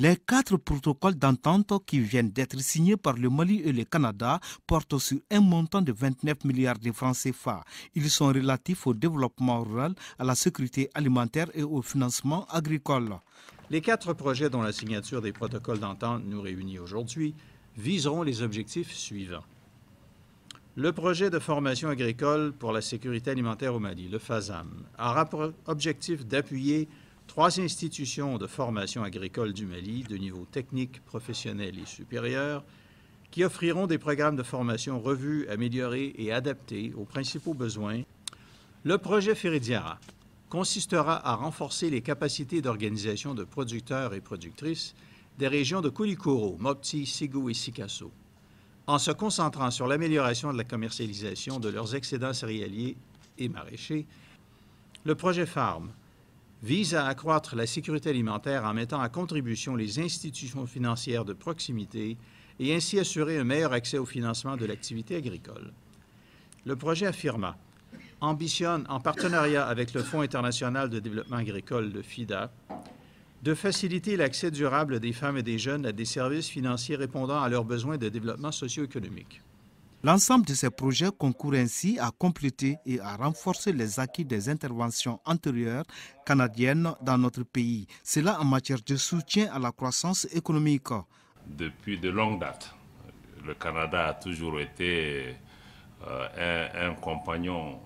Les 4 protocoles d'entente qui viennent d'être signés par le Mali et le Canada portent sur un montant de 29 milliards de francs CFA. Ils sont relatifs au développement rural, à la sécurité alimentaire et au financement agricole. Les 4 projets dont la signature des protocoles d'entente nous réunit aujourd'hui viseront les objectifs suivants. Le projet de formation agricole pour la sécurité alimentaire au Mali, le FASAM, a pour objectif d'appuyer 3 institutions de formation agricole du Mali de niveau technique, professionnel et supérieur qui offriront des programmes de formation revus, améliorés et adaptés aux principaux besoins. Le projet Féridiara consistera à renforcer les capacités d'organisation de producteurs et productrices des régions de Koulikoro, Mopti, Ségou et Sikasso, en se concentrant sur l'amélioration de la commercialisation de leurs excédents céréaliers et maraîchers. Le projet Farm vise à accroître la sécurité alimentaire en mettant à contribution les institutions financières de proximité et ainsi assurer un meilleur accès au financement de l'activité agricole. Le projet Affirma ambitionne, en partenariat avec le Fonds international de développement agricole, le FIDA, de faciliter l'accès durable des femmes et des jeunes à des services financiers répondant à leurs besoins de développement socio-économique. L'ensemble de ces projets concourt ainsi à compléter et à renforcer les acquis des interventions antérieures canadiennes dans notre pays. Cela en matière de soutien à la croissance économique. Depuis de longue date, le Canada a toujours été un compagnon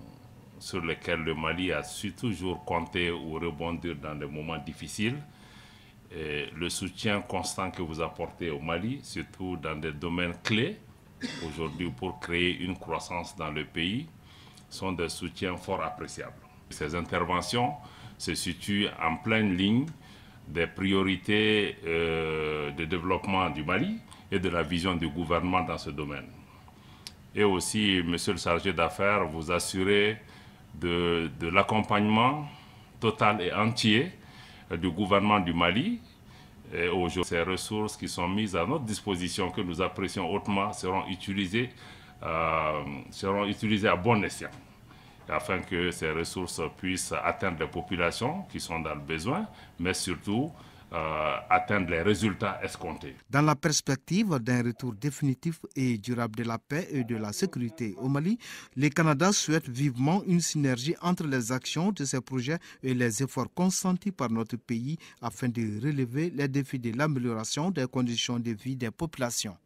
sur lequel le Mali a su toujours compter ou rebondir dans des moments difficiles. Et le soutien constant que vous apportez au Mali, surtout dans des domaines clés, aujourd'hui pour créer une croissance dans le pays, sont des soutiens fort appréciables. Ces interventions se situent en pleine ligne des priorités de développement du Mali et de la vision du gouvernement dans ce domaine. Et aussi, monsieur le chargé d'affaires, vous assurez de l'accompagnement total et entier du gouvernement du Mali. Et aujourd'hui, ces ressources qui sont mises à notre disposition, que nous apprécions hautement, seront utilisées à bon escient, afin que ces ressources puissent atteindre les populations qui sont dans le besoin, mais surtout atteindre les résultats escomptés. Dans la perspective d'un retour définitif et durable de la paix et de la sécurité au Mali, le Canada souhaite vivement une synergie entre les actions de ces projets et les efforts consentis par notre pays afin de relever les défis de l'amélioration des conditions de vie des populations.